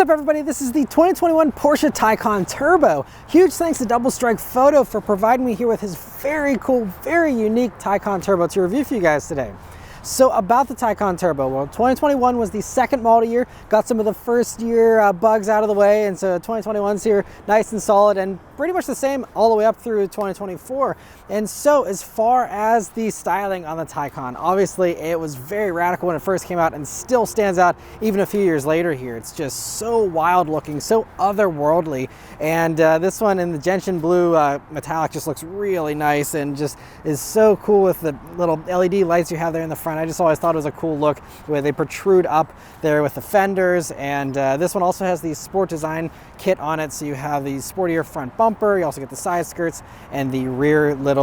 What's up, everybody? This is the 2021 Porsche Taycan Turbo. Huge thanks to Double Strike Photo for providing me here with his very cool, very unique Taycan Turbo to review for you guys today. So about the Taycan Turbo, well, 2021 was the second model year, got some of the first year bugs out of the way, and so 2021's here nice and solid and pretty much the same all the way up through 2024. And so as far as the styling on the Taycan, obviously it was very radical when it first came out and still stands out even a few years later here. It's just so wild looking, so otherworldly, and this one in the gentian blue metallic just looks really nice and just is so cool with the little LED lights you have there in the front. I just always thought it was a cool look where they protrude up there with the fenders, and this one also has the sport design kit on it, so you have the sportier front bumper, you also get the side skirts and the rear little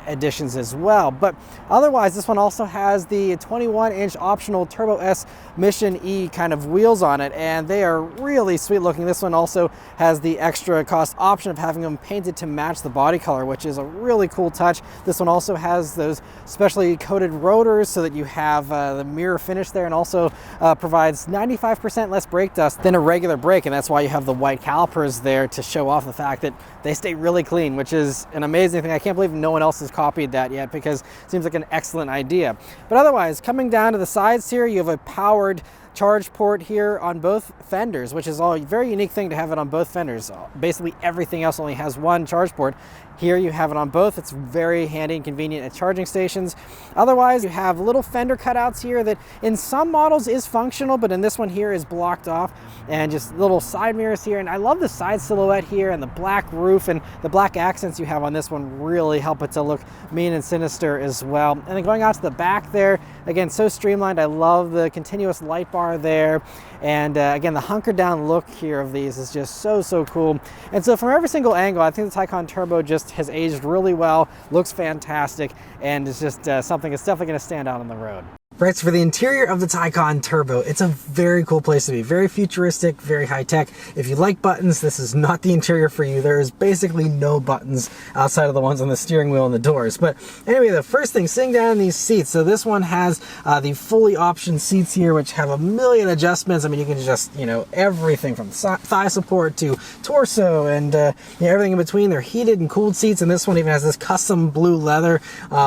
additions as well. But otherwise, this one also has the 21-inch optional Turbo S Mission E kind of wheels on it, and they are really sweet looking. This one also has the extra cost option of having them painted to match the body color, which is a really cool touch. This one also has those specially coated rotors so that you have the mirror finish there, and also provides 95% less brake dust than a regular brake, and that's why you have the white calipers there to show off the fact that they stay really clean, which is an amazing thing. I can't believe no one else has copied that yet, because it seems like an excellent idea. But otherwise, coming down to the sides here, you have a powered charge port here on both fenders, which is a very unique thing to have it on both fenders. Basically everything else only has one charge port. Here you have it on both. It's very handy and convenient at charging stations. Otherwise, you have little fender cutouts here that in some models is functional, but in this one here is blocked off, and just little side mirrors here. And I love the side silhouette here, and the black roof and the black accents you have on this one really help it to look mean and sinister as well. And then going out to the back there, again, so streamlined. I love the continuous light bar there. And again, the hunkered down look here of these is just so cool. And so from every single angle, I think the Taycan Turbo just has aged really well, looks fantastic, and is just something that's definitely going to stand out on the road. Right, so for the interior of the Taycan Turbo, it's a very cool place to be. Very futuristic, very high-tech. If you like buttons, this is not the interior for you. There is basically no buttons outside of the ones on the steering wheel and the doors. But anyway, the first thing, sitting down in these seats. So this one has the fully optioned seats here, which have a million adjustments. I mean, you can adjust, everything from thigh support to torso and everything in between. They're heated and cooled seats, and this one even has this custom blue leather,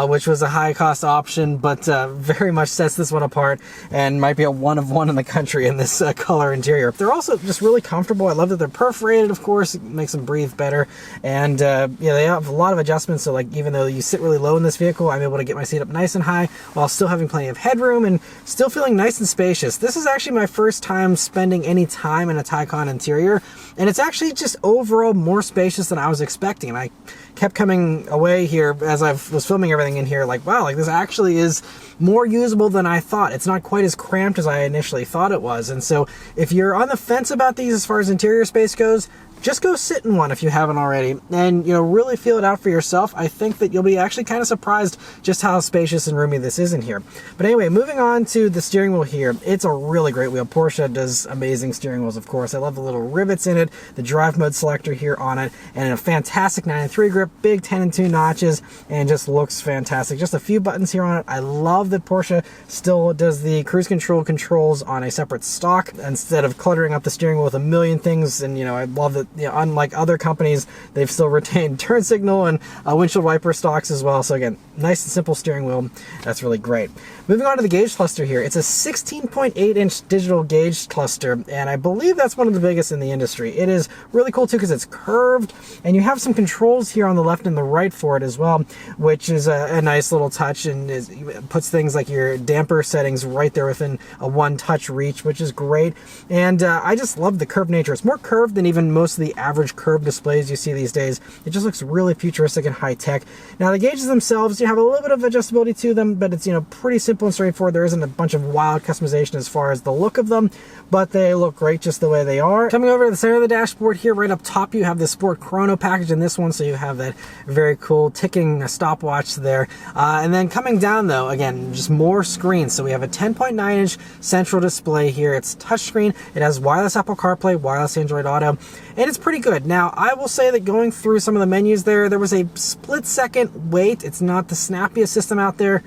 which was a high-cost option, but very much sets this one apart and might be a one of one in the country in this color interior. They're also just really comfortable. I love that they're perforated, of course. It makes them breathe better. And they have a lot of adjustments. So like, even though you sit really low in this vehicle, I'm able to get my seat up nice and high while still having plenty of headroom and still feeling nice and spacious. This is actually my first time spending any time in a Taycan interior, and it's actually just overall more spacious than I was expecting. And I kept coming away here as I was filming everything in here like, wow, like this actually is more usable than I thought. It's not quite as cramped as I initially thought it was. And so if you're on the fence about these as far as interior space goes, just go sit in one if you haven't already, and really feel it out for yourself. I think that you'll be actually kind of surprised just how spacious and roomy this is in here. But anyway, moving on to the steering wheel here. It's a really great wheel. Porsche does amazing steering wheels, of course. I love the little rivets in it, the drive mode selector here on it, and a fantastic 9-3 grip, big 10 and 2 notches, and just looks fantastic. Just a few buttons here on it. I love that Porsche still does the cruise control controls on a separate stalk instead of cluttering up the steering wheel with a million things. And I love that, unlike other companies, they've still retained turn signal and windshield wiper stalks as well. So again, nice and simple steering wheel. That's really great. Moving on to the gauge cluster here. It's a 16.8-inch digital gauge cluster, and I believe that's one of the biggest in the industry. It is really cool too because it's curved, and you have some controls here on the left and the right for it as well, which is a nice little touch, and puts things like your damper settings right there within a one-touch reach, which is great. And I just love the curved nature. It's more curved than even most of the average curved displays you see these days. It just looks really futuristic and high-tech. Now the gauges themselves, you have a little bit of adjustability to them, but it's pretty simple and straightforward. There isn't a bunch of wild customization as far as the look of them, but they look great just the way they are. Coming over to the center of the dashboard here, right up top, you have the Sport Chrono package in this one, so you have that very cool ticking stopwatch there. And then coming down though, again, just more screens. So we have a 10.9-inch central display here. It's touchscreen. It has wireless Apple CarPlay, wireless Android Auto, and it's pretty good. Now, I will say that going through some of the menus there was a split-second wait. It's not the snappiest system out there.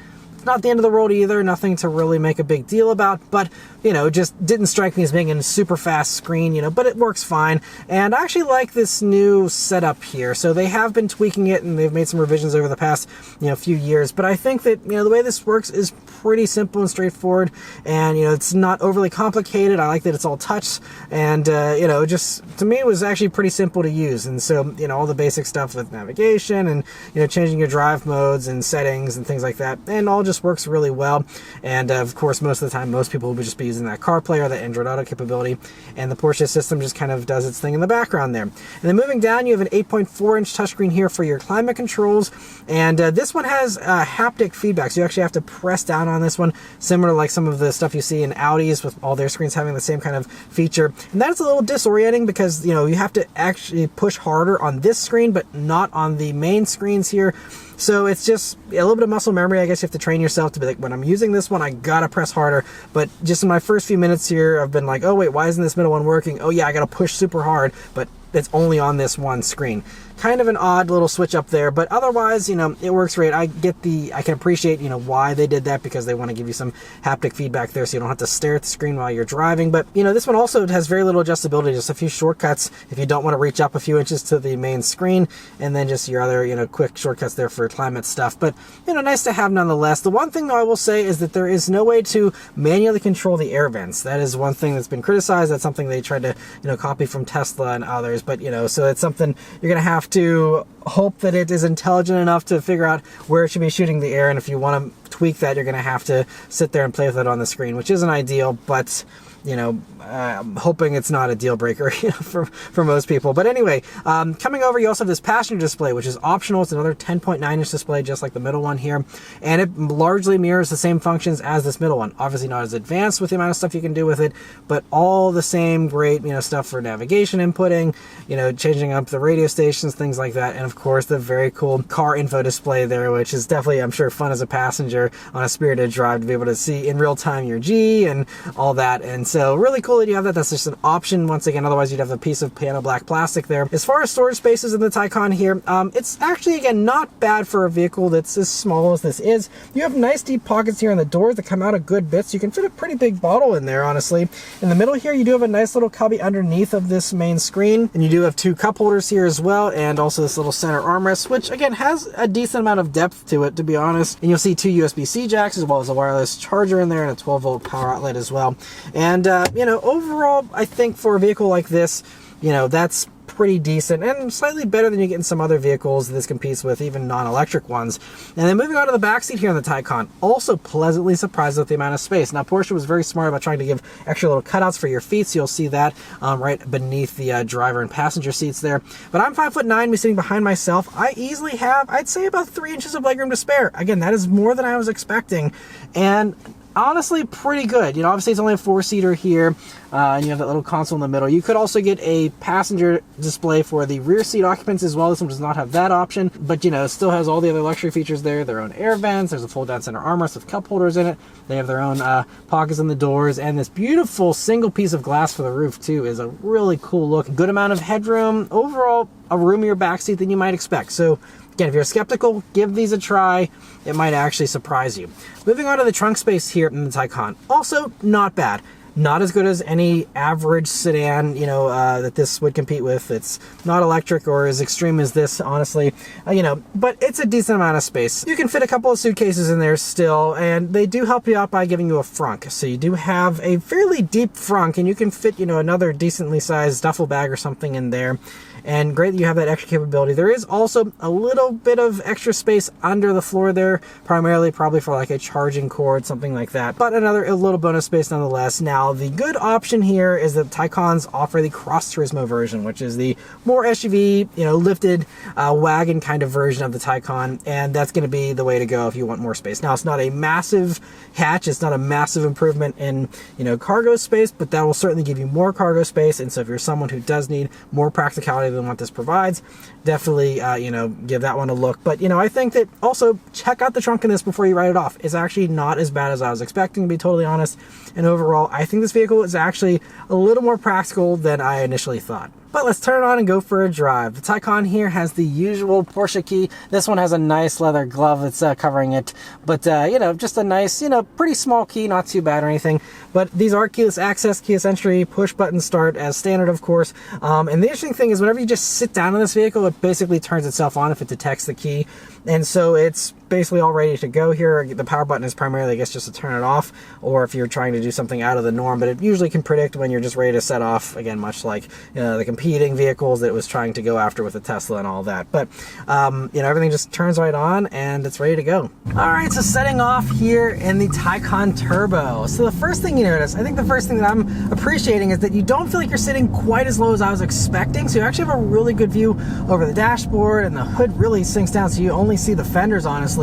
Not the end of the world either, nothing to really make a big deal about, but, you know, just didn't strike me as being a super fast screen, you know, but it works fine. And I actually like this new setup here. So they have been tweaking it, and they've made some revisions over the past, you know, few years, but I think that, you know, the way this works is pretty simple and straightforward, and, you know, it's not overly complicated. I like that it's all touch, and, you know, just, to me, it was actually pretty simple to use. And so, you know, all the basic stuff with navigation and, you know, changing your drive modes and settings and things like that, and all just works really well. And of course, most of the time, most people will just be using that CarPlay or that Android Auto capability, and the Porsche system just kind of does its thing in the background there. And then moving down, you have an 8.4-inch touchscreen here for your climate controls, and this one has haptic feedback, so you actually have to press down on this one, similar to like some of the stuff you see in Audis with all their screens having the same kind of feature. And that's a little disorienting because, you know, you have to actually push harder on this screen, but not on the main screens here. So it's just a little bit of muscle memory. I guess you have to train yourself to be like, when I'm using this one, I gotta press harder. But just in my first few minutes here, I've been like, oh wait, why isn't this middle one working? Oh yeah, I gotta push super hard, but it's only on this one screen. Kind of an odd little switch up there, but otherwise, you know, it works great. I can appreciate, you know, why they did that, because they want to give you some haptic feedback there so you don't have to stare at the screen while you're driving. But, you know, this one also has very little adjustability, just a few shortcuts if you don't want to reach up a few inches to the main screen, and then just your other, you know, quick shortcuts there for climate stuff. But, you know, nice to have nonetheless. The one thing, though, I will say is that there is no way to manually control the air vents. That is one thing that's been criticized. That's something they tried to, you know, copy from Tesla and others. But, you know, so it's something you're going to have to hope that it is intelligent enough to figure out where it should be shooting the air, and if you want to tweak that, you're going to have to sit there and play with it on the screen, which isn't ideal, but, you know, I'm hoping it's not a deal breaker, you know, for most people. But anyway, coming over, you also have this passenger display, which is optional. It's another 10.9-inch display, just like the middle one here, and it largely mirrors the same functions as this middle one. Obviously not as advanced with the amount of stuff you can do with it, but all the same great, you know, stuff for navigation inputting, you know, changing up the radio stations, things like that, and of course the very cool car info display there, which is definitely, I'm sure, fun as a passenger on a spirited drive to be able to see in real time your G and all that. And so really cool that you have that. That's just an option once again, otherwise you'd have a piece of piano black plastic there. As far as storage spaces in the Taycan here, it's actually, again, not bad for a vehicle that's as small as this is. You have nice deep pockets here on the doors that come out a good bit, so you can fit a pretty big bottle in there, honestly. In the middle here, you do have a nice little cubby underneath of this main screen, and you do have two cup holders here as well, and also this little center armrest, which again has a decent amount of depth to it, to be honest. And you'll see two USB-C jacks as well as a wireless charger in there, and a 12-volt power outlet as well. And you know, overall, I think for a vehicle like this, you know, that's pretty decent and slightly better than you get in some other vehicles that this competes with, even non-electric ones. And then moving on to the backseat here on the Taycan, also pleasantly surprised with the amount of space. Now, Porsche was very smart about trying to give extra little cutouts for your feet, so you'll see that right beneath the driver and passenger seats there. But I'm 5'9", me sitting behind myself. I easily have, I'd say, about 3 inches of legroom to spare. Again, that is more than I was expecting, and honestly pretty good. You know, obviously it's only a 4-seater here, and you have that little console in the middle. You could also get a passenger display for the rear seat occupants as well. This one does not have that option, but, you know, it still has all the other luxury features there. Their own air vents, there's a fold down center armrest with cup holders in it. They have their own pockets in the doors, and this beautiful single piece of glass for the roof too is a really cool look. Good amount of headroom. Overall, a roomier backseat than you might expect. So again, if you're skeptical, give these a try. It might actually surprise you. Moving on to the trunk space here in the Taycan. Also, not bad. Not as good as any average sedan, you know, that this would compete with. It's not electric or as extreme as this, honestly, you know, but it's a decent amount of space. You can fit a couple of suitcases in there still, and they do help you out by giving you a frunk. So you do have a fairly deep frunk, and you can fit, you know, another decently sized duffel bag or something in there. And great that you have that extra capability. There is also a little bit of extra space under the floor there, primarily probably for like a charging cord, something like that. But a little bonus space nonetheless. Now, the good option here is that Taycans offer the Cross Turismo version, which is the more SUV, you know, lifted wagon kind of version of the Taycan, and that's going to be the way to go if you want more space. Now, it's not a massive hatch, it's not a massive improvement in, you know, cargo space, but that will certainly give you more cargo space. And so if you're someone who does need more practicality than what this provides, definitely you know, give that one a look. But, you know, I think that also check out the trunk in this before you write it off. It's actually not as bad as I was expecting, to be totally honest. And overall, I think this vehicle is actually a little more practical than I initially thought. But let's turn it on and go for a drive. The Taycan here has the usual Porsche key. This one has a nice leather glove that's covering it. But, you know, just a nice, you know, pretty small key, not too bad or anything. But these are keyless access, keyless entry, push button start as standard, of course. And the interesting thing is whenever you just sit down in this vehicle, it basically turns itself on if it detects the key. And so it's basically all ready to go here. The power button is primarily, I guess, just to turn it off, or if you're trying to do something out of the norm, but it usually can predict when you're just ready to set off, again, much like the competing vehicles that it was trying to go after with the Tesla and all that. But, you know, everything just turns right on and it's ready to go. All right, so setting off here in the Taycan Turbo. So the first thing you notice, I think the first thing that I'm appreciating is that you don't feel like you're sitting quite as low as I was expecting. So you actually have a really good view over the dashboard, and the hood really sinks down so you only see the fenders, honestly.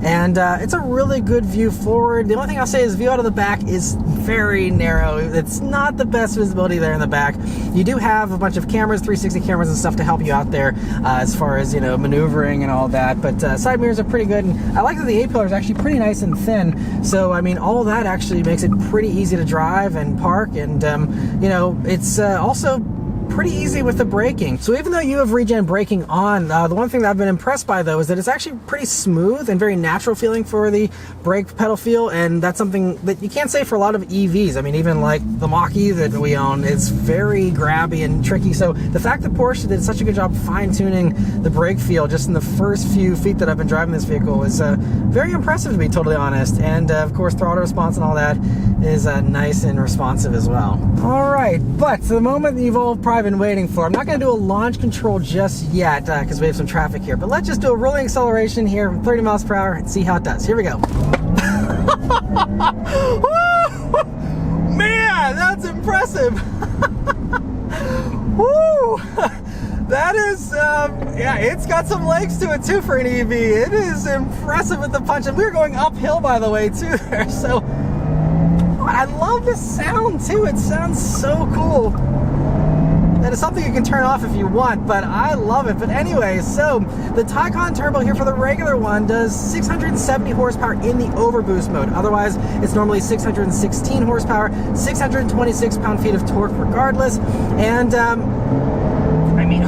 And it's a really good view forward. The only thing I'll say is view out of the back is very narrow. It's not the best visibility there in the back. You do have a bunch of cameras, 360 cameras and stuff to help you out there as far as, you know, maneuvering and all that. But side mirrors are pretty good. And I like that the A-pillar is actually pretty nice and thin. So, I mean, all of that actually makes it pretty easy to drive and park. And, you know, it's also pretty easy with the braking. So even though you have regen braking on, the one thing that I've been impressed by though is that it's actually pretty smooth and very natural feeling for the brake pedal feel, and that's something that you can't say for a lot of EVs. I mean, even like the Mach-E that we own, it's very grabby and tricky. So the fact that Porsche did such a good job fine-tuning the brake feel just in the first few feet that I've been driving this vehicle is very impressive, to be totally honest. And of course, throttle response and all that is nice and responsive as well. All right, but the moment that you've all probably been waiting for, I'm not going to do a launch control just yet because we have some traffic here, but let's just do a rolling acceleration here from 30 miles per hour and see how it does. Here we go. Man, that's impressive. Woo! That is, yeah, it's got some legs to it too for an EV. It is impressive with the punch, and we're going uphill, by the way, too there. So I love the sound too. It sounds so cool. That is something you can turn off if you want, but I love it. But anyway, so the Taycan Turbo here for the regular one does 670 horsepower in the overboost mode. Otherwise, it's normally 616 horsepower, 626 pound-feet of torque regardless. And, I mean,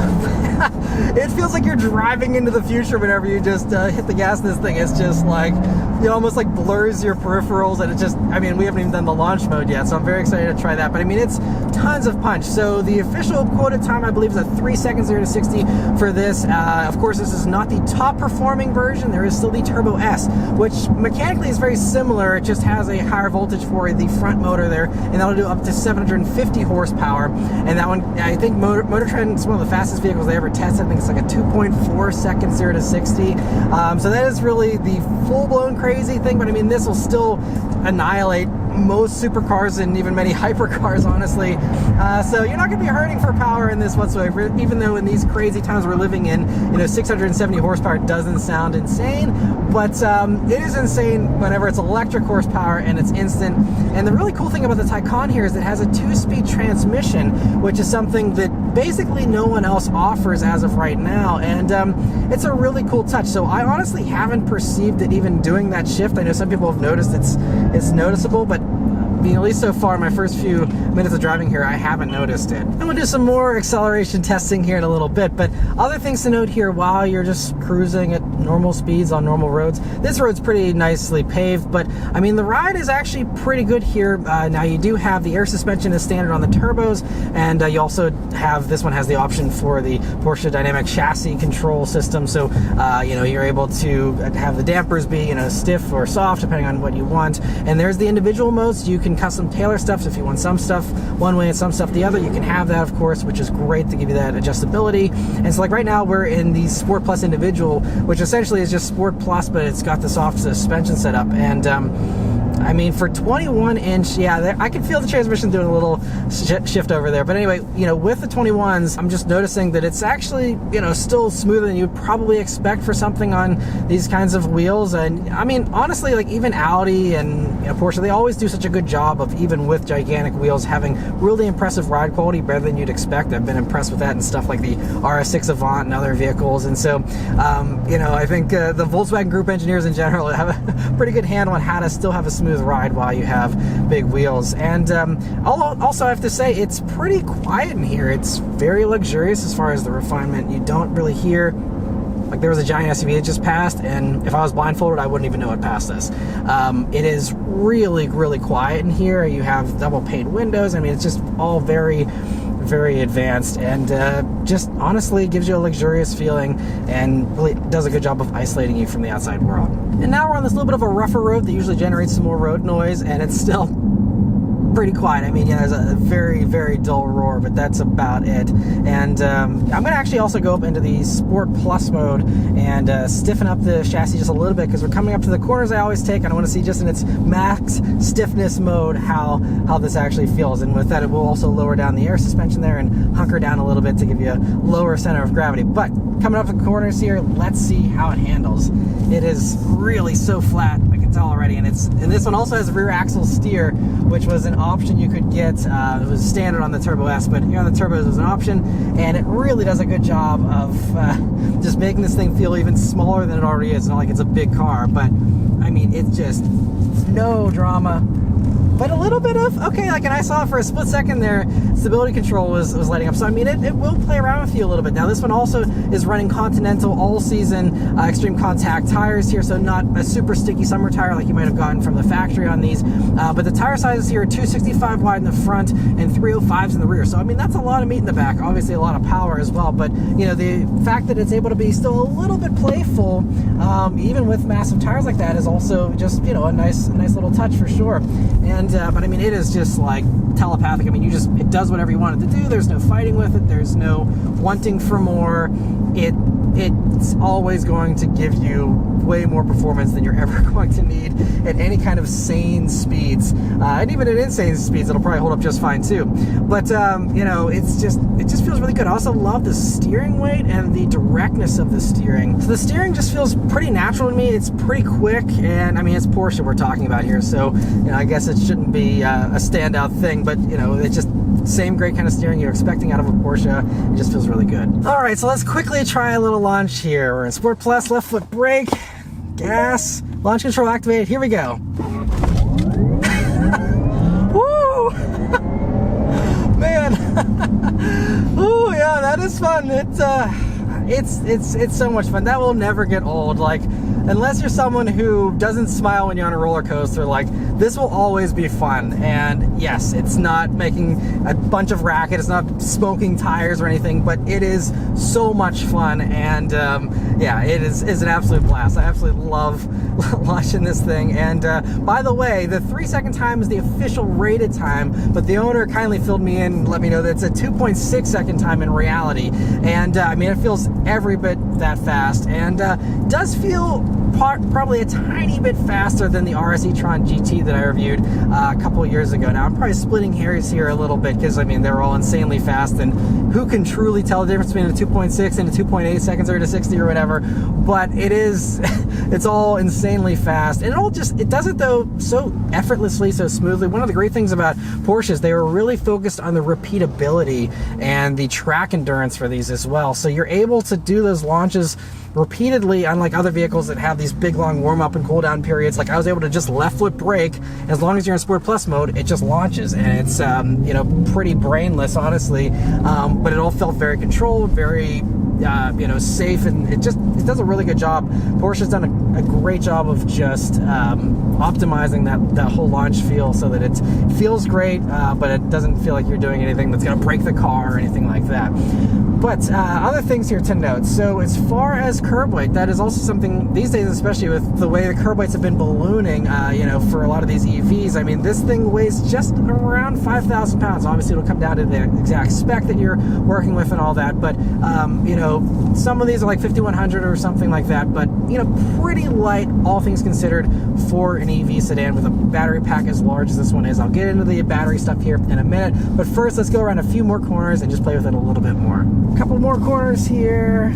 it feels like you're driving into the future whenever you just hit the gas in this thing. It's just like, it almost like blurs your peripherals, and it just, I mean, we haven't even done the launch mode yet, so I'm very excited to try that. But I mean, it's tons of punch. So the official quoted time, I believe, is at 3 seconds 0 to 60 for this. Of course, this is not the top performing version. There is still the Turbo S, which mechanically is very similar. It just has a higher voltage for the front motor there, and that'll do up to 750 horsepower. And that one, I think Motor Trend is one of the fastest vehicles they ever tested. I think it's like a 2.4 seconds 0 to 60. So that is really the full-blown crazy thing, but I mean, this will still annihilate most supercars and even many hypercars, honestly. So you're not going to be hurting for power in this whatsoever, even though in these crazy times we're living in, you know, 670 horsepower doesn't sound insane, but it is insane whenever it's electric horsepower and it's instant. And the really cool thing about the Taycan here is it has a 2-speed transmission, which is something that basically no one else offers as of right now, and it's a really cool touch. So I honestly haven't perceived it even doing that shift. I know some people have noticed it's noticeable, but I mean, at least so far, my first few minutes of driving here, I haven't noticed it. And we'll do some more acceleration testing here in a little bit, but other things to note here while you're just cruising at normal speeds on normal roads. This road's pretty nicely paved, but I mean, the ride is actually pretty good here. Now you do have the air suspension as standard on the turbos, and you also have, this one has the option for the Porsche Dynamic Chassis Control System, so you know, you're able to have the dampers be, you know, stiff or soft depending on what you want. And there's the individual modes. You can custom tailor stuff, so if you want some stuff one way and some stuff the other, you can have that, of course, which is great to give you that adjustability. And so like right now we're in the Sport Plus Individual, which essentially is just Sport Plus, but it's got the soft suspension setup. And I mean, for 21-inch, yeah, I can feel the transmission doing a little shift over there. But anyway, you know, with the 21s, I'm just noticing that it's actually, you know, still smoother than you'd probably expect for something on these kinds of wheels. And I mean, honestly, like even Audi and, you know, Porsche, they always do such a good job of, even with gigantic wheels, having really impressive ride quality, better than you'd expect. I've been impressed with that and stuff like the RS6 Avant and other vehicles. And so, you know, I think the Volkswagen Group engineers in general have a pretty good handle on how to still have a smooth smooth ride while you have big wheels. And also I have to say, it's pretty quiet in here. It's very luxurious as far as the refinement. You don't really hear, like there was a giant SUV that just passed, and if I was blindfolded, I wouldn't even know it passed this. It is really, really quiet in here. You have double pane windows. I mean, it's just all very, very advanced, and just honestly gives you a luxurious feeling and really does a good job of isolating you from the outside world. And now we're on this little bit of a rougher road that usually generates some more road noise, and it's still pretty quiet. I mean, yeah, there's a very, very dull roar, but that's about it. And I'm going to actually also go up into the Sport Plus mode and stiffen up the chassis just a little bit, because we're coming up to the corners I always take, and I want to see just in its max stiffness mode how this actually feels. And with that, it will also lower down the air suspension there and hunker down a little bit to give you a lower center of gravity. But coming up the corners here, let's see how it handles. It is really so flat, I can tell already, and this one also has rear axle steer, which was an option you could get. It was standard on the Turbo S, but here on the Turbos it was an option, and it really does a good job of just making this thing feel even smaller than it already is. It's not like it's a big car, but I mean, it's just no drama. But a little bit of, okay, like, and I saw for a split second there, stability control was lighting up. So, I mean, it will play around with you a little bit. Now, this one also is running Continental all-season Extreme Contact tires here, so not a super sticky summer tire like you might have gotten from the factory on these. But the tire sizes here are 265 wide in the front and 305s in the rear. So, I mean, that's a lot of meat in the back. Obviously, a lot of power as well. But, you know, the fact that it's able to be still a little bit playful, even with massive tires like that, is also just, you know, a nice little touch for sure. And but I mean, it is just like telepathic. I mean, it does whatever you want it to do. There's no fighting with it. There's no wanting for more. It's always going to give you way more performance than you're ever going to need at any kind of sane speeds. And even at insane speeds, it'll probably hold up just fine too. But you know, it just feels really good. I also love the steering weight and the directness of the steering. So the steering just feels pretty natural to me. It's pretty quick, and I mean, it's Porsche we're talking about here, so you know, I guess it shouldn't be a standout thing, but you know, it's just same great kind of steering you're expecting out of a Porsche. It just feels really good. All right, so let's quickly try a little launch here. We're in Sport Plus, left foot brake, gas, launch control activated. Here we go. Woo! Man. Ooh, yeah, that is fun. It's so much fun. That will never get old. Like, unless you're someone who doesn't smile when you're on a roller coaster, like, this will always be fun. And yes, it's not making a bunch of racket, it's not smoking tires or anything, but it is so much fun. And yeah, it is an absolute blast. I absolutely love launching this thing. And by the way, the 3-second time is the official rated time, but the owner kindly filled me in and let me know that it's a 2.6 second time in reality. And I mean, it feels every bit that fast, and does feel probably a tiny bit faster than the RS e-tron GT that I reviewed a couple of years ago. Now, I'm probably splitting hairs here a little bit, because I mean, they're all insanely fast, and who can truly tell the difference between a 2.6 and a 2.8 seconds or to 60 or whatever, but it is it's all insanely fast, and it does it though so effortlessly, so smoothly. One of the great things about Porsche is they were really focused on the repeatability and the track endurance for these as well, so you're able to do those launches repeatedly, unlike other vehicles that have these big long warm-up and cool-down periods. Like, I was able to just left foot brake. As long as you're in Sport Plus mode, it just launches, and it's you know, pretty brainless, honestly, but it all felt very controlled, very you know, safe, and it does a really good job. Porsche's done a great job of just optimizing that whole launch feel, so that it feels great, but it doesn't feel like you're doing anything that's going to break the car or anything like that. But other things here to note. So as far as curb weight, that is also something these days, especially with the way the curb weights have been ballooning, you know, for a lot of these EVs. I mean, this thing weighs just around 5,000 pounds. Obviously, it'll come down to the exact spec that you're working with and all that. But, you know, some of these are like 5,100 or something like that. But, you know, pretty light, all things considered, for an EV sedan with a battery pack as large as this one is. I'll get into the battery stuff here in a minute. But first, let's go around a few more corners and just play with it a little bit more. A couple more corners here.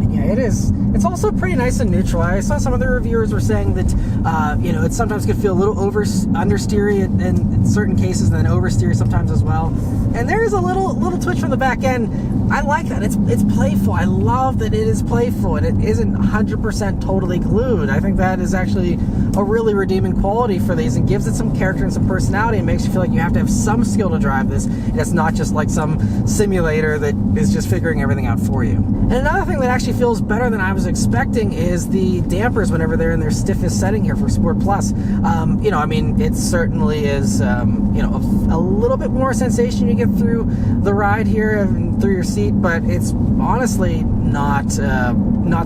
Yeah, it is It's also pretty nice and neutral. I saw some other reviewers were saying that, you know, it sometimes could feel a little understeery in certain cases, and then oversteery sometimes as well. And there is a little twitch from the back end. I like that. It's playful. I love that it is playful and it isn't 100% totally glued. I think that is actually a really redeeming quality for these, and gives it some character and some personality, and makes you feel like you have to have some skill to drive this, and it's not just like some simulator that is just figuring everything out for you. And another thing that actually feels better than I was expecting is the dampers whenever they're in their stiffest setting here for Sport Plus. You know, I mean, it certainly is, you know, a little bit more sensation you get through the ride here and through your seat, but it's honestly not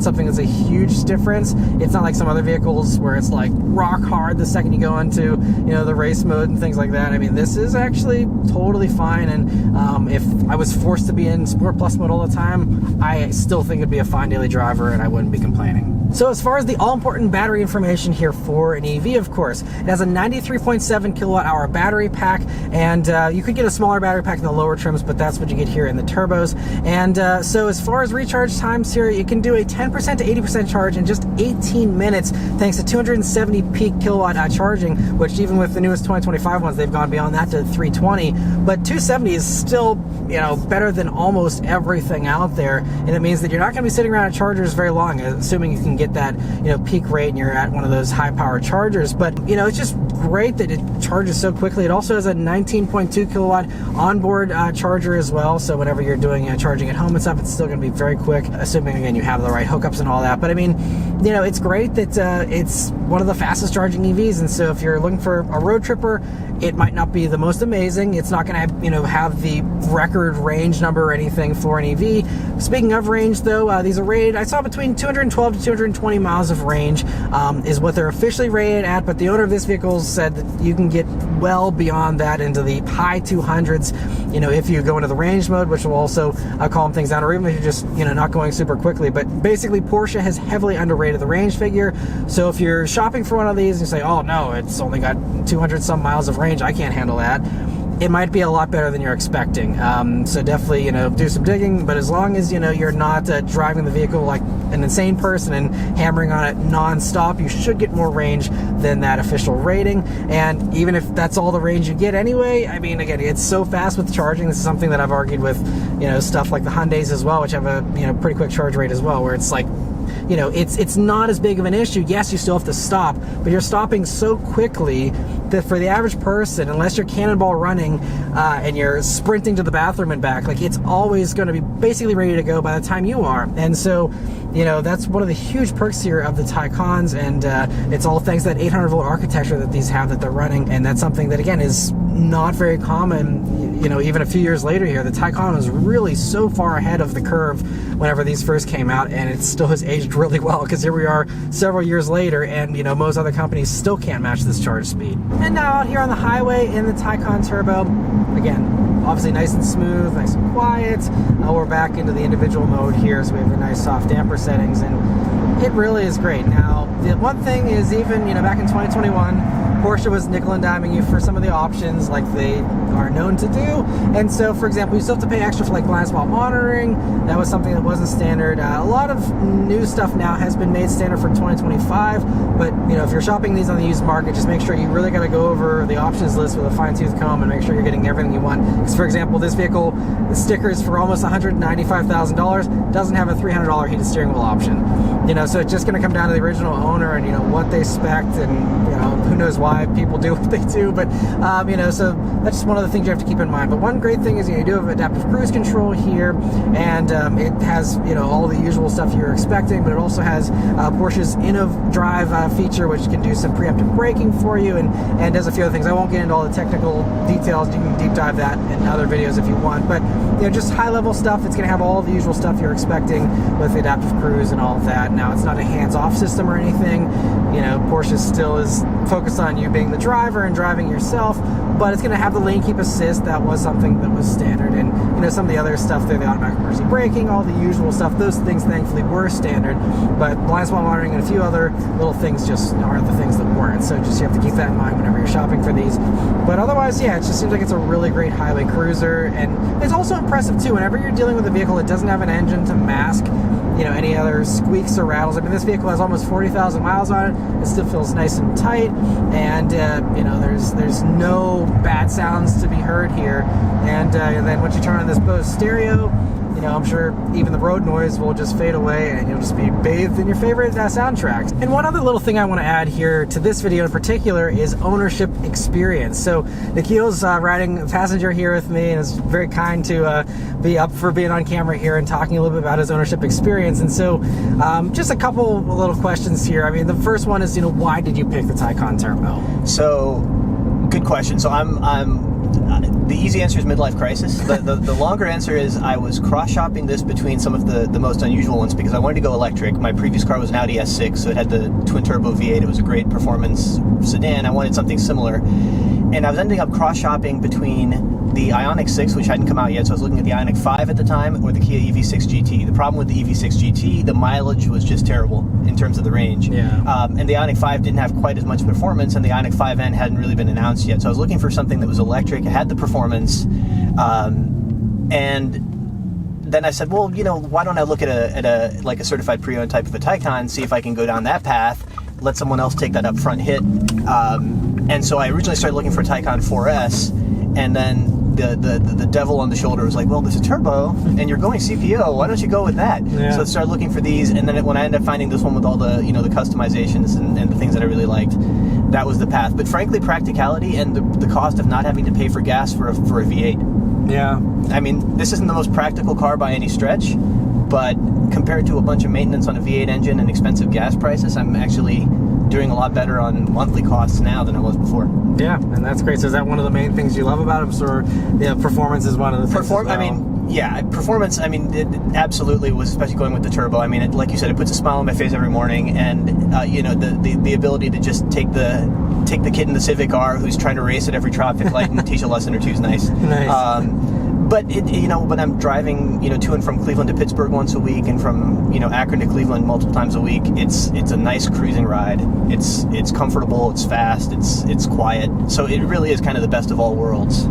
something that's a huge difference. It's not like some other vehicles where it's like rock hard the second you go into, you know, the race mode and things like that. I mean, this is actually totally fine, and if I was forced to be in Sport Plus mode all the time, I still think it'd be a fine daily driver and I wouldn't be complaining. So as far as the all-important battery information here for an EV, of course, it has a 93.7 kilowatt-hour battery pack, and you could get a smaller battery pack in the lower trims, but that's what you get here in the turbos. And so as far as recharge times here, you can do a 10% to 80% charge in just 18 minutes, thanks to 270 peak kilowatt charging, which even with the newest 2025 ones, they've gone beyond that to 320. But 270 is still, you know, better than almost everything out there, and it means that you're not going to be sitting around at chargers very long, assuming you can get that, you know, peak rate and you're at one of those high power chargers. But, you know, it's just great that it charges so quickly. It also has a 19.2 kilowatt onboard charger as well, so whenever you're doing charging at home and stuff, it's still going to be very quick, assuming again you have the right hookups and all that. But I mean, you know, it's great that it's one of the fastest charging EVs, and so if you're looking for a road tripper, it might not be the most amazing. It's not going to, you know, have the record range number or anything for an EV. Speaking of range, though, these are rated, I saw between 212 to 220 miles of range is what they're officially rated at, but the owner of this vehicle said that you can get well beyond that into the high 200s, you know, if you go into the range mode, which will also calm things down, or even if you're just, you know, not going super quickly. But basically, Porsche has heavily underrated the range figure. So if you're shopping for one of these and you say, oh no, it's only got 200 some miles of range, I can't handle that, it might be a lot better than you're expecting. So definitely, you know, do some digging, but as long as, you know, you're not driving the vehicle like an insane person and hammering on it non-stop, you should get more range than that official rating. And even if that's all the range you get anyway, I mean, again, it's so fast with charging. This is something that I've argued with, you know, stuff like the Hyundais as well, which have a, you know, pretty quick charge rate as well, where it's like, you know, it's not as big of an issue. Yes, you still have to stop, but you're stopping so quickly that for the average person, unless you're cannonball running and you're sprinting to the bathroom and back, like, it's always going to be basically ready to go by the time you are. And so, you know, that's one of the huge perks here of the Taycans, and it's all thanks to that 800 volt architecture that these have that they're running, and that's something that, again, is not very common. You know, even a few years later here, the Taycan was really so far ahead of the curve whenever these first came out, and it still has aged really well, because here we are several years later, and, you know, most other companies still can't match this charge speed. And now out here on the highway in the Taycan Turbo, again, obviously nice and smooth, nice and quiet. We're back into the individual mode here, so we have the nice soft damper settings, and it really is great. Now, the one thing is, even, you know, back in 2021, Porsche was nickel and diming you for some of the options like they are known to do. And so, for example, you still have to pay extra for like blind spot monitoring. That was something that wasn't standard. A lot of new stuff now has been made standard for 2025, but, you know, if you're shopping these on the used market, just make sure you really got to go over the options list with a fine-tooth comb and make sure you're getting everything you want. Because, for example, this vehicle, the stickers for almost $195,000, doesn't have a $300 heated steering wheel option. You know, so it's just going to come down to the original owner and, you know, what they spec, and, you know, who knows why people do what they do. But, you know, so that's just one of the things you have to keep in mind. But one great thing is, you know, you do have adaptive cruise control here, and it has, you know, all the usual stuff you're expecting, but it also has Porsche's InnovDrive feature, which can do some preemptive braking for you, and does a few other things. I won't get into all the technical details. You can deep dive that in other videos if you want. But, you know, just high-level stuff. It's going to have all the usual stuff you're expecting with the adaptive cruise and all of that. Now, it's not a hands-off system or anything. You know, Porsche still is focused on you being the driver and driving yourself, but it's going to have the lane keep assist. That was something that was standard, and, you know, some of the other stuff there, the automatic emergency braking, all the usual stuff, those things thankfully were standard, but blind spot monitoring and a few other little things just aren't the things that weren't. So just, you have to keep that in mind whenever you're shopping for these. But otherwise, yeah, it just seems like it's a really great highway cruiser, and it's also impressive too, whenever you're dealing with a vehicle that doesn't have an engine to mask, any other squeaks or rattles. I mean, this vehicle has almost 40,000 miles on it. It still feels nice and tight, and there's no bad sounds to be heard here. And then once you turn on this Bose stereo, I'm sure even the road noise will just fade away, and you'll just be bathed in your favorite soundtracks. And one other little thing I want to add here to this video in particular is ownership experience. So Nikhil's riding passenger here with me, and is very kind to be up for being on camera here and talking a little bit about his ownership experience. And so just a couple little questions here. I mean, the first one is, why did you pick the Taycan Turbo? So, good question. So the easy answer is midlife crisis. The longer answer is I was cross-shopping this between some of the most unusual ones because I wanted to go electric. My previous car was an Audi S6, so it had the twin-turbo V8. It was a great performance sedan. I wanted something similar. And I was ending up cross-shopping between the Ioniq 6, which hadn't come out yet, so I was looking at the Ioniq 5 at the time, or the Kia EV6 GT. The problem with the EV6 GT, the mileage was just terrible in terms of the range. Yeah. And the Ioniq 5 didn't have quite as much performance, and the Ioniq 5N hadn't really been announced yet. So I was looking for something that was electric, it had the performance, and then I said, well, why don't I look at a certified pre-owned type of a Taycan, see if I can go down that path, let someone else take that upfront hit. And so I originally started looking for a Taycan 4S, and then the devil on the shoulder was like, well, there's a turbo, and you're going CPO, why don't you go with that? Yeah. So I started looking for these, and then when I ended up finding this one with all the the customizations and the things that I really liked, that was the path. But frankly, practicality and the cost of not having to pay for gas for a V8. Yeah. I mean, this isn't the most practical car by any stretch, but compared to a bunch of maintenance on a V8 engine and expensive gas prices, I'm actually doing a lot better on monthly costs now than I was before. Yeah, and that's great. So is that one of the main things you love about them? So performance is one of the things as well. I mean, yeah, performance, I mean, it absolutely was, especially going with the turbo. I mean, like you said, it puts a smile on my face every morning, and the ability to just take the kid in the Civic R who's trying to race at every traffic light and teach a lesson or two is nice. Nice. But when I'm driving, to and from Cleveland to Pittsburgh once a week, and from Akron to Cleveland multiple times a week, it's a nice cruising ride. It's comfortable, it's fast, it's quiet. So it really is kind of the best of all worlds.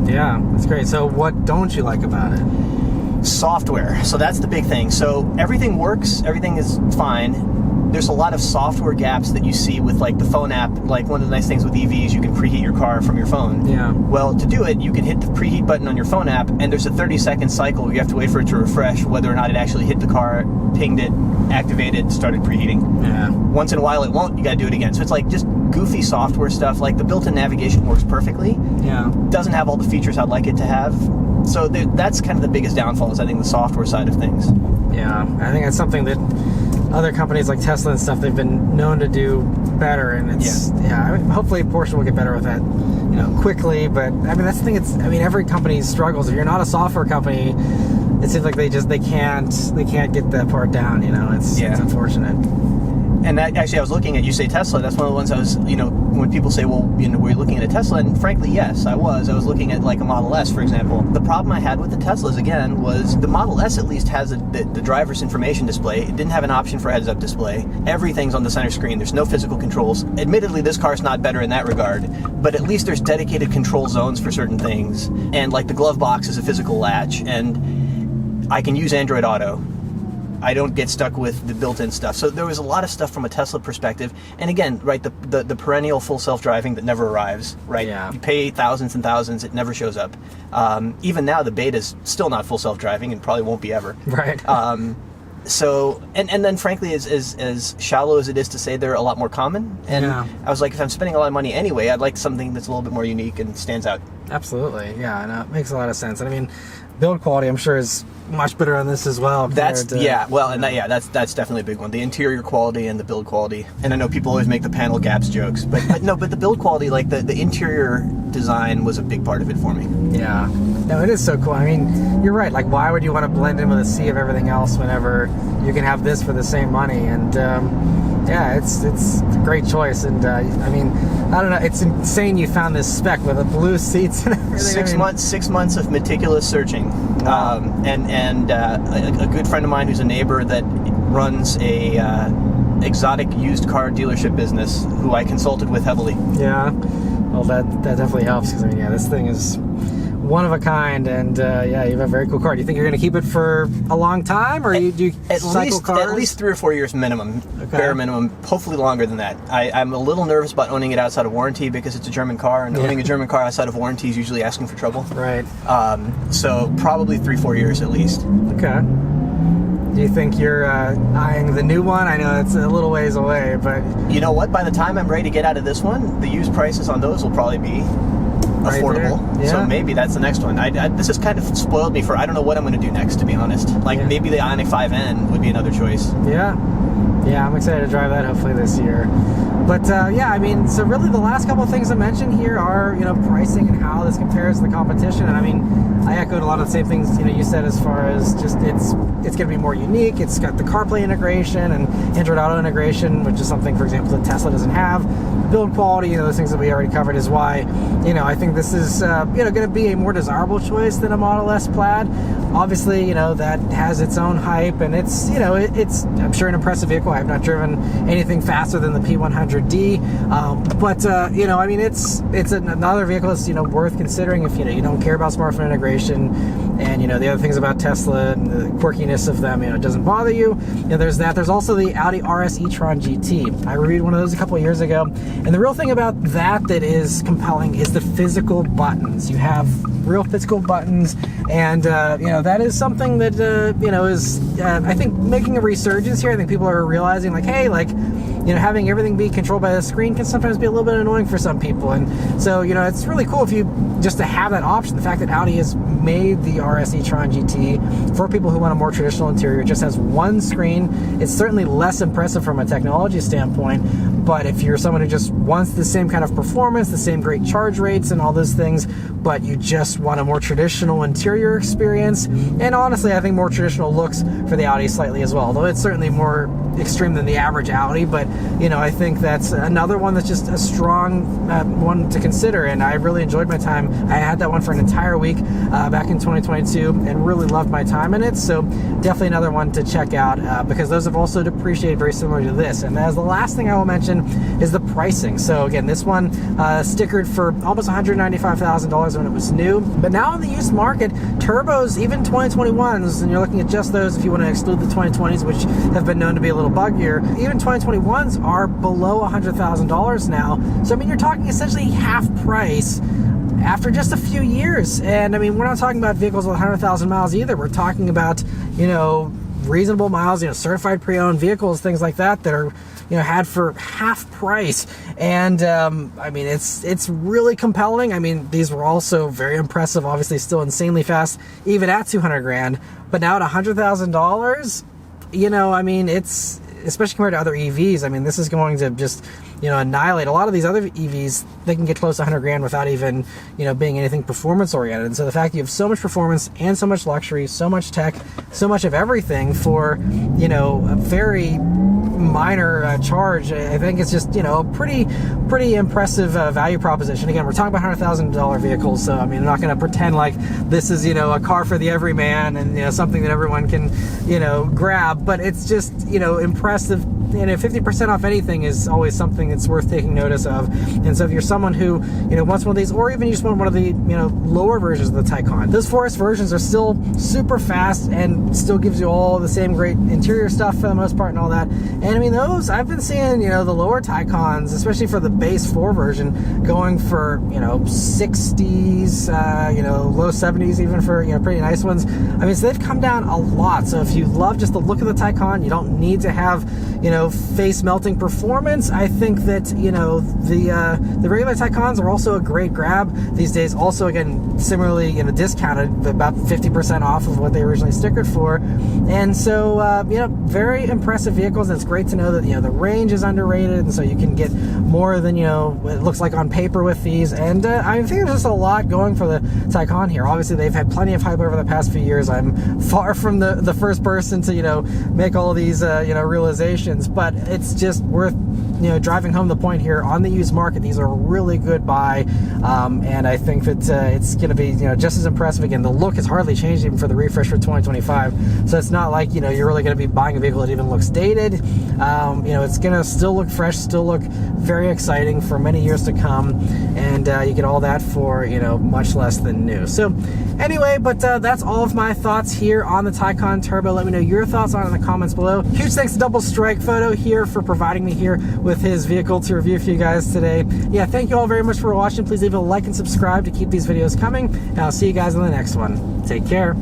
Yeah, that's great. So what don't you like about it? Software. So that's the big thing. So everything works, everything is fine. There's a lot of software gaps that you see with like the phone app. Like one of the nice things with EVs, you can preheat your car from your phone. Yeah. Well, to do it, you can hit the preheat button on your phone app, and there's a 30-second cycle where you have to wait for it to refresh whether or not it actually hit the car, pinged it, activated, started preheating. Yeah. Once in a while it won't, you gotta do it again. So it's like just goofy software stuff. Like the built-in navigation works perfectly. Yeah. Doesn't have all the features I'd like it to have. So that's kind of the biggest downfall, is I think the software side of things. Yeah, I think that's something that other companies like Tesla and stuff, they've been known to do better, and it's I mean, hopefully Porsche will get better with that, quickly. But I mean, that's the thing. Every company struggles. If you're not a software company, it seems like they can't get that part down. It's unfortunate. And that, actually, I was looking at, you say Tesla, that's one of the ones I was, when people say, well, were you looking at a Tesla? And frankly, yes, I was. I was looking at like a Model S, for example. The problem I had with the Teslas, again, was the Model S at least has the driver's information display. It didn't have an option for heads-up display. Everything's on the center screen. There's no physical controls. Admittedly, this car's not better in that regard, but at least there's dedicated control zones for certain things. And like the glove box is a physical latch, and I can use Android Auto. I don't get stuck with the built-in stuff. So there was a lot of stuff from a Tesla perspective. And again, right, the perennial full self-driving that never arrives, right? Yeah. You pay thousands and thousands, it never shows up. Even now, the beta's still not full self-driving and probably won't be ever. Right. So, and then frankly, as shallow as it is to say, they're a lot more common. And I was like, if I'm spending a lot of money anyway, I'd like something that's a little bit more unique and stands out. Absolutely, yeah, no, it makes a lot of sense. And I mean, build quality, I'm sure, is much better on this as well. That's definitely a big one. The interior quality and the build quality. And I know people always make the panel gaps jokes, but the build quality, like the interior design, was a big part of it for me. Yeah, no, it is so cool. I mean, you're right. Like, why would you want to blend in with a sea of everything else whenever you can have this for the same money? And it's a great choice. And I mean, I don't know. It's insane you found this spec with the blue seats and everything. 6 months of meticulous searching. Wow. And a good friend of mine who's a neighbor that runs a exotic used car dealership business, who I consulted with heavily. Yeah, well, that definitely helps, because I mean, this thing is one of a kind, and yeah, you have a very cool car. Do you think you're going to keep it for a long time, or do you cycle cars? At least 3 or 4 years minimum, bare minimum. Hopefully longer than that. I'm a little nervous about owning it outside of warranty because it's a German car, and owning a German car outside of warranty is usually asking for trouble. Right. So probably 3-4 years at least. Okay. Do you think you're eyeing the new one? I know it's a little ways away, but you know what? By the time I'm ready to get out of this one, the used prices on those will probably be affordable. Yeah. So maybe that's the next one. This has kind of spoiled me for I don't know what I'm going to do next, to be honest. Like maybe the Ioniq 5N would be another choice. Yeah, I'm excited to drive that hopefully this year. But yeah, I mean, so really the last couple of things I mentioned here are, pricing and how this compares to the competition. And I mean, I echoed a lot of the same things, you said, as far as just it's going to be more unique. It's got the CarPlay integration and Android Auto integration, which is something, for example, that Tesla doesn't have. Build quality, those things that we already covered is why, I think this is, going to be a more desirable choice than a Model S Plaid. Obviously, that has its own hype, and it's, it's, I'm sure, an impressive vehicle. I have not driven anything faster than the P100D, but, I mean, it's another vehicle that's, worth considering if, you don't care about smartphone integration, and, the other things about Tesla and the quirkiness of them, it doesn't bother you. There's that. There's also the Audi RS e-tron GT. I reviewed one of those a couple of years ago, and the real thing about that is compelling is the physical buttons. You have real physical buttons, and that is something that is I think making a resurgence here. I think people are realizing, like, hey, like, having everything be controlled by the screen can sometimes be a little bit annoying for some people, and so it's really cool if you just to have that option. The fact that Audi has made the RS e-tron GT for people who want a more traditional interior, it just has one screen. It's certainly less impressive from a technology standpoint, but if you're someone who just wants the same kind of performance, the same great charge rates and all those things, but you just want a more traditional interior experience, and honestly I think more traditional looks for the Audi slightly as well, although it's certainly more extreme than the average Audi, but I think that's another one that's just a strong one to consider, and I really enjoyed my time. I had that one for an entire week back in 2022 and really loved my time in it, so definitely another one to check out because those have also depreciated very similar to this. And as the last thing I will mention is the pricing. So again, this one stickered for almost $195,000 when it was new, but now in the used market, turbos, even 2021s, and you're looking at just those if you want to exclude the 2020s, which have been known to be a little buggier, even 2021s are below $100,000 now. So I mean, you're talking essentially half price after just a few years. And I mean, we're not talking about vehicles with 100,000 miles either. We're talking about, reasonable miles, certified pre-owned vehicles, things like that are, had for half price. And I mean, it's really compelling. I mean, these were also very impressive, obviously still insanely fast, even at 200 grand, but now at $100,000, I mean, it's, especially compared to other EVs, I mean, this is going to just, annihilate a lot of these other EVs. They can get close to 100 grand without even, being anything performance oriented. And so the fact that you have so much performance and so much luxury, so much tech, so much of everything for, a very minor charge, I think it's just, a pretty impressive value proposition. Again, we're talking about $100,000 vehicles, so I mean, I'm not going to pretend like this is, a car for the everyman and, something that everyone can, grab, but it's just, impressive. 50% off anything is always something that's worth taking notice of. And so if you're someone who, wants one of these, or even you just want one of the, lower versions of the Taycan, those 4S versions are still super fast and still gives you all the same great interior stuff for the most part and all that. And I mean, those, I've been seeing, the lower Taycans, especially for the base 4 version, going for, 60s, low 70s, even for, pretty nice ones. I mean, so they've come down a lot. So if you love just the look of the Taycan, you don't need to have, face melting performance. I think that, the regular Taycans are also a great grab these days. Also, again, similarly, discounted about 50% off of what they originally stickered for. And so, very impressive vehicles. And it's great to know that, the range is underrated. And so you can get more than, it looks like on paper with these. And I think there's just a lot going for the Taycan here. Obviously, they've had plenty of hype over the past few years. I'm far from the first person to, make all of these, realizations, but it's just worth driving home the point here on the used market, these are a really good buy, and I think that it's going to be just as impressive. Again, the look has hardly changed even for the refresh for 2025, so it's not like you're really going to be buying a vehicle that even looks dated. It's going to still look fresh, still look very exciting for many years to come, and you get all that for much less than new. So anyway, but that's all of my thoughts here on the Taycan Turbo. Let me know your thoughts on it in the comments below. Huge thanks to Double Strike Photo here for providing me here with his vehicle to review for you guys today. Yeah, thank you all very much for watching. Please leave a like and subscribe to keep these videos coming, and I'll see you guys in the next one. Take care.